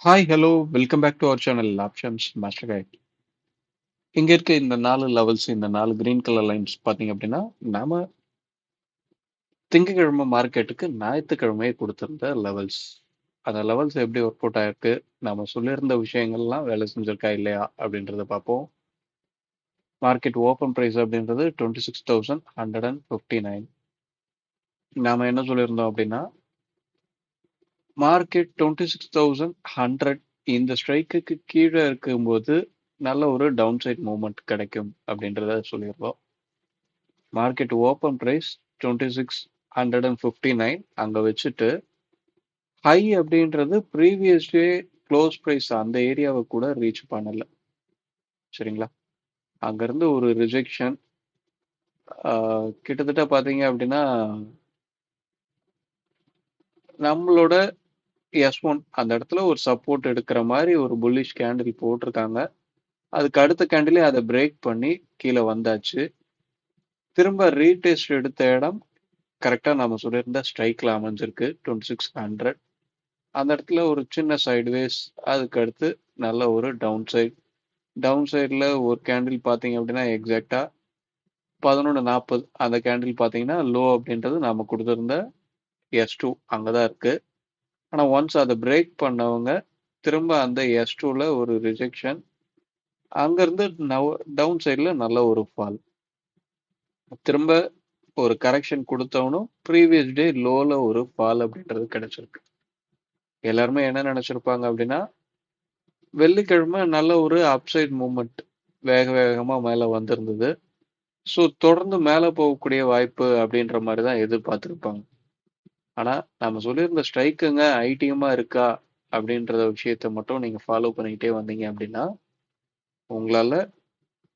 Hi, hello! Welcome back to our channel options master guide. இங்க இருக்க இந்த 4 levels, இந்த 4 கிரீன் கலர் லைன்ஸ் பார்த்தீங்க அப்படின்னா, நாம திங்கட்கிழமை மார்க்கெட்டுக்கு ஞாயித்துக்கிழமையே குடுத்திருந்த லெவல்ஸ். அந்த லெவல்ஸ் எப்படி ஒர்க் அவுட் ஆயிருக்கு? நாம சொல்லியிருந்த விஷயங்கள்லாம் வேலை செஞ்சிருக்கா இல்லையா? அப்படின்றத பார்ப்போம். மார்க்கெட் ஓப்பன் பிரைஸ் அப்படின்றது 26,159. நாம என்ன சொல்லியிருந்தோம் அப்படின்னா, மார்க்கெட் 26,100 இந்த ஸ்ட்ரைக்குக்கு கீழ இருக்கும்போது, நல்ல ஒரு டவுன் சைட் மூவ்மெண்ட் கிடைக்கும் அப்படின்றத சொல்லியிருந்தோம். மார்க்கெட் ஓப்பன் பிரைஸ் 2659 அங்க வச்சுட்டு ஹை அப்படின்றது ப்ரீவியஸ் டே க்ளோஸ் பிரைஸ் அந்த ஏரியாவை கூட ரீச் பண்ணல. சரிங்களா? அங்கிருந்து ஒரு ரிஜெக்ஷன் கிட்டத்தட்ட பார்த்தீங்க அப்படின்னா நம்மளோட S1 அந்த இடத்துல ஒரு சப்போர்ட் எடுக்கிற மாதிரி ஒரு புல்லிஷ் கேண்டில் போட்டிருக்காங்க. அதுக்கு அடுத்த கேண்டிலே அதை பிரேக் பண்ணி கீழே வந்தாச்சு. திரும்ப ரீடெஸ்ட் எடுத்த இடம் கரெக்டா நம்ம சொல்லியிருந்த ஸ்ட்ரைக்ல அமைஞ்சிருக்கு 2600. அந்த இடத்துல ஒரு சின்ன சைட்வேஸ், அதுக்கு அடுத்து நல்ல ஒரு டவுன் சைடில் ஒரு கேண்டில் பார்த்தீங்க அப்படின்னா எக்ஸாக்டா 11:40 அந்த கேண்டில் பார்த்தீங்கன்னா லோ அப்படின்றது நம்ம கொடுத்துருந்த S2 அங்கே தான் இருக்கு. ஆனால் ஒன்ஸ் அதை பிரேக் பண்ணவங்க திரும்ப அந்த S2ல ஒரு ரிஜெக்ஷன், அங்கேருந்து டவுன் சைடில் நல்ல ஒரு ஃபால், திரும்ப ஒரு கரெக்ஷன் கொடுத்தவனும் ப்ரீவியஸ் டே லோல ஒரு ஃபால் அப்படின்றது கிடைச்சிருக்கு. எல்லாருமே என்ன நினைச்சிருப்பாங்க அப்படின்னா, வெள்ளிக்கிழமை நல்ல ஒரு அப்சைட் மூவ்மெண்ட் வேகமா மேல வந்திருந்தது. ஸோ தொடர்ந்து மேல போகக்கூடிய வாய்ப்பு அப்படின்ற மாதிரி தான் எதிர்பார்த்திருப்பாங்க. ஆனா நம்ம சொல்லியிருந்த ஸ்ட்ரைக்குங்க ஐடியமா இருக்கா அப்படின்ற விஷயத்த மட்டும் நீங்க ஃபாலோ பண்ணிக்கிட்டே வந்தீங்க அப்படின்னா, உங்களால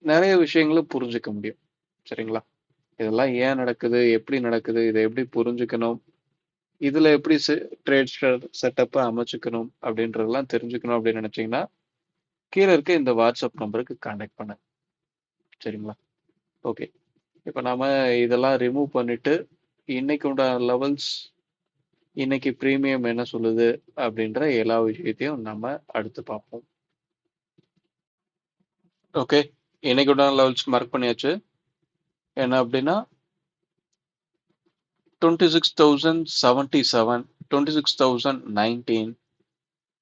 நிறைய விஷயங்களை புரிஞ்சுக்க முடியும். சரிங்களா? இதெல்லாம் ஏன் நடக்குது? எப்படி நடக்குது? இதை எப்படி புரிஞ்சுக்கணும்? இதுல எப்படி ட்ரேட் செட்டப்பை அமைச்சுக்கணும் அப்படின்றதெல்லாம் தெரிஞ்சுக்கணும் அப்படின்னு நினைச்சீங்கன்னா, கீழே இருக்க இந்த வாட்ஸ்அப் நம்பருக்கு கான்டாக்ட் பண்ண. சரிங்களா? ஓகே. இப்போ நாம இதெல்லாம் ரிமூவ் பண்ணிட்டு இன்னைக்கு உண்டான லெவல்ஸ், இன்னைக்கு பிரீமியம் என்ன சொல்லுது அப்படின்ற எல்லா விஷயத்தையும் நம்ம அடுத்து பார்ப்போம். ஓகே, இன்னைக்கு உண்டான லெவல்ஸ் மார்க் பண்ணியாச்சு. என்ன அப்படின்னா 26,077, 26,019,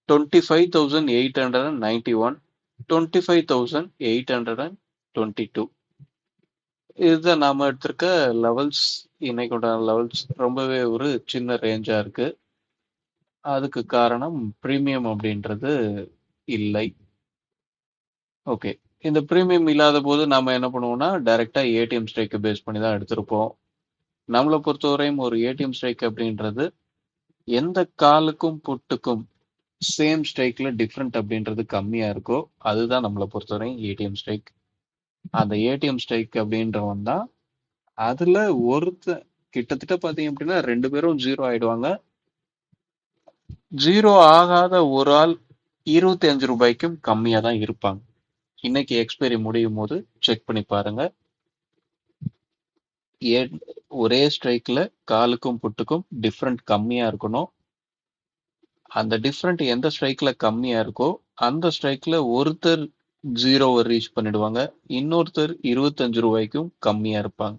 25,891, 25,822. இதுதான் நாம எடுத்திருக்க லெவல்ஸ். இன்னைக்கு லெவல்ஸ் ரொம்பவே ஒரு சின்ன ரேஞ்சா இருக்கு. அதுக்கு காரணம் பிரீமியம் அப்படின்றது இல்லை. ஓகே, இந்த பிரீமியம் இல்லாத போது நாம என்ன பண்ணுவோம்னா டைரக்டா ஏடிஎம் ஸ்ட்ரைக்கை பேஸ் பண்ணி தான் எடுத்திருப்போம். நம்மளை பொறுத்தவரையும் ஒரு ஏடிஎம் ஸ்ட்ரைக் அப்படின்றது எந்த காலுக்கும் புட்டுக்கும் சேம் ஸ்ட்ரைக்ல டிஃப்ரெண்ட் அப்படின்றது கம்மியா இருக்கோ அதுதான் நம்மளை பொறுத்தவரையும் ஏடிஎம் ஸ்ட்ரைக். அந்த ஏடிஎம் ஸ்ட்ரைக் அப்படின்றவன் தான் அதுல கிட்டத்தட்ட பாத்தீங்க அப்படின்னா 2 பேரும் 0 ஆயிடுவாங்க. 0 ஆகாத ஒரு ஆள் 25 ரூபாய்க்கும் கம்மியா தான் இருப்பாங்க. இன்னைக்கு எக்ஸ்பைரி முடியும் போது செக் பண்ணி பாருங்க. ஒரே ஸ்ட்ரைக்ல காலுக்கும் புட்டுக்கும் டிஃப்ரெண்ட் கம்மியா இருக்கணும். அந்த டிஃப்ரெண்ட் எந்த ஸ்ட்ரைக்ல கம்மியா இருக்கோ அந்த ஸ்ட்ரைக்ல ஒருத்தர் 0வை ரீச் பண்ணிடுவாங்க, இன்னொருத்தர் 25 ரூபாய்க்கும் கம்மியா இருப்பாங்க.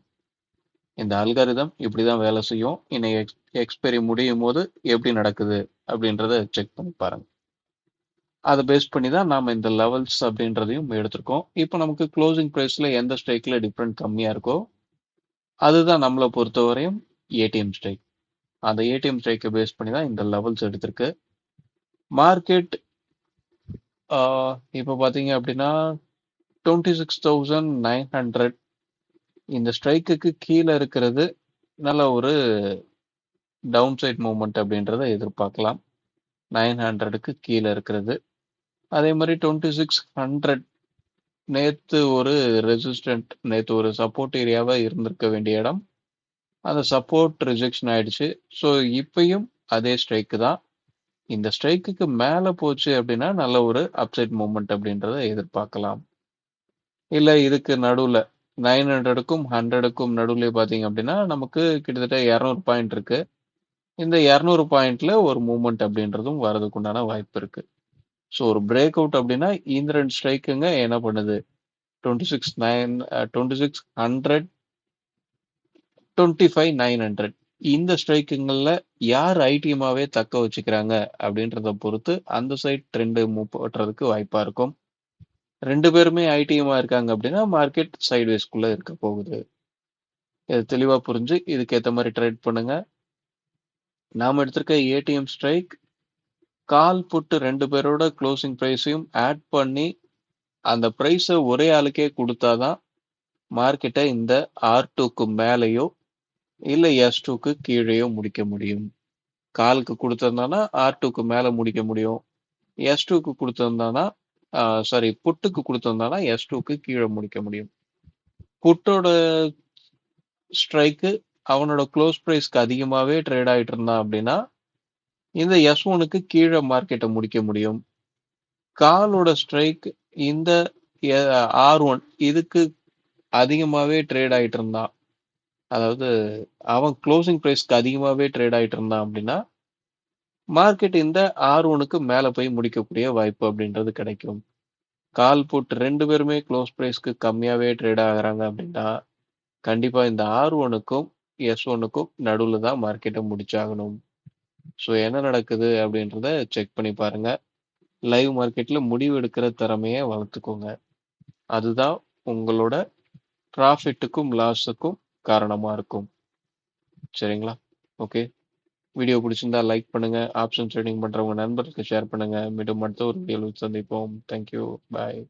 இந்த அல்காரிதம் இப்படிதான் வேலை செய்யும். இன்னைக்கு எக்ஸ்பைரி முடியும் போது எப்படி நடக்குது அப்படின்றத செக் பண்ணி பாருங்க. அதை பேஸ் பண்ணி தான் நாம இந்த லெவல்ஸ் அப்படின்றதையும் எடுத்திருக்கோம். இப்போ நமக்கு க்ளோசிங் பிரைஸ்ல எந்த ஸ்ட்ரைக்ல டிஃப்ரெண்ட் கம்மியா இருக்கோ அதுதான் நம்மளை பொறுத்தவரையும் ஏடிஎம் ஸ்ட்ரைக். அந்த ஏடிஎம் ஸ்ட்ரைக்கை பேஸ் பண்ணி தான் இந்த லெவல்ஸ் எடுத்திருக்கு. மார்க்கெட் இப்போ பார்த்தீங்க அப்படின்னா 26,900 இந்த ஸ்ட்ரைக்குக்கு கீழே இருக்கிறது நல்ல ஒரு டவுன் சைட் மூவ்மெண்ட் அப்படின்றத எதிர்பார்க்கலாம். 900க்கு கீழே இருக்கிறது. அதே மாதிரி 2600 நேத்து ஒரு ரெசிஸ்டன்ட், நேத்து ஒரு சப்போர்ட் ஏரியாவா இருந்திருக்க வேண்டிய இடம் அந்த சப்போர்ட் ரிஜெக்ஷன் ஆயிடுச்சு. ஸோ இப்பயும் அதே ஸ்ட்ரைக்கு தான். இந்த ஸ்ட்ரைக்குக்கு மேல போச்சு அப்படின்னா நல்ல ஒரு அப்சைட் மூவ்மெண்ட் அப்படின்றத எதிர்பார்க்கலாம். இல்ல இதுக்கு நடுவுல 900க்கும் 100க்கும் நடுவுல பாத்தீங்க அப்படின்னா நமக்கு கிட்டத்தட்ட 200 பாயிண்ட் இருக்கு. இந்த 200 பாயிண்ட்ல ஒரு மூவ்மெண்ட் அப்படின்றதும் வரதுக்கு உண்டான வாய்ப்பு இருக்கு. ஸோ ஒரு பிரேக் அவுட் அப்படின்னா இந்த 2 ஸ்ட்ரைக்குங்க என்ன பண்ணுது? 26,900 25,900 இந்த ஸ்ட்ரைக்குங்கள்ல யார் ஐடிஎம்மாவே தக்க வச்சுக்கிறாங்க அப்படின்றத பொறுத்து அந்த சைட் ட்ரெண்ட் மூவ் பண்றதுக்கு வாய்ப்பா இருக்கும். 2 பேருமே ஐடிஎம்மா இருக்காங்க அப்படின்னா மார்க்கெட் சைட்வேஸ்க்குள்ள இருக்க போகுது. இது தெளிவா புரிஞ்சு இதுக்கேத்த மாதிரி ட்ரேட் பண்ணுங்க. நாம எடுத்திருக்க ஏடிஎம் ஸ்ட்ரைக் கால் புட்டு 2 பேரோட க்ளோசிங் பிரைஸையும் ஆட் பண்ணி அந்த பிரைஸை ஒரே ஆளுக்கே கொடுத்தாதான் மார்க்கெட்டை இந்த R2க்கு மேலேயோ இல்ல S2க்கு கீழேயோ முடிக்க முடியும். காலுக்கு கொடுத்திருந்தானா R2க்கு மேல முடிக்க முடியும். S2க்கு கொடுத்திருந்தானா சாரி புட்டுக்கு கொடுத்திருந்தானா S2க்கு கீழே முடிக்க முடியும். புட்டோட ஸ்ட்ரைக்கு அவனோட க்ளோஸ் பிரைஸ்க்கு அதிகமாவே ட்ரேட் ஆயிட்டு இருந்தான் அப்படின்னா இந்த S1க்கு கீழே மார்க்கெட்டை முடிக்க முடியும். காலோட ஸ்ட்ரைக் இந்த R1 இதுக்கு அதிகமாவே ட்ரேட் ஆயிட்டு இருந்தான், அதாவது அவன் க்ளோசிங் பிரைஸ்க்கு அதிகமாவே ட்ரேட் ஆயிட்டு இருந்தான் அப்படின்னா மார்க்கெட் இந்த R1க்கு மேல போய் முடிக்கக்கூடிய வாய்ப்பு அப்படின்றது கிடைக்கும். கால் புட் 2 பேருமே க்ளோஸ் பிரைஸ்க்கு கம்மியாவே ட்ரேட் ஆகுறாங்க அப்படின்னா கண்டிப்பா இந்த R1க்கும் S1க்கும் நடுவுல தான் மார்க்கெட்டை முடிச்சாகணும். ஸோ என்ன நடக்குது அப்படின்றத செக் பண்ணி பாருங்க. லைவ் மார்க்கெட்ல முடிவு எடுக்கிற திறமையை வளர்த்துக்கோங்க. அதுதான் உங்களோட ப்ராஃபிட்டுக்கும் லாஸுக்கும் காரணமா இருக்கும். சரிங்களா? ஓகே. வீடியோ பிடிச்சிருந்தா லைக் பண்ணுங்க. ஆப்ஷன் ட்ரேடிங் பண்றவங்க நண்பர்களுக்கு ஷேர் பண்ணுங்க. மீண்டும் அடுத்த ஒரு வீடியோவில் சந்திப்போம். தேங்க்யூ. பாய்.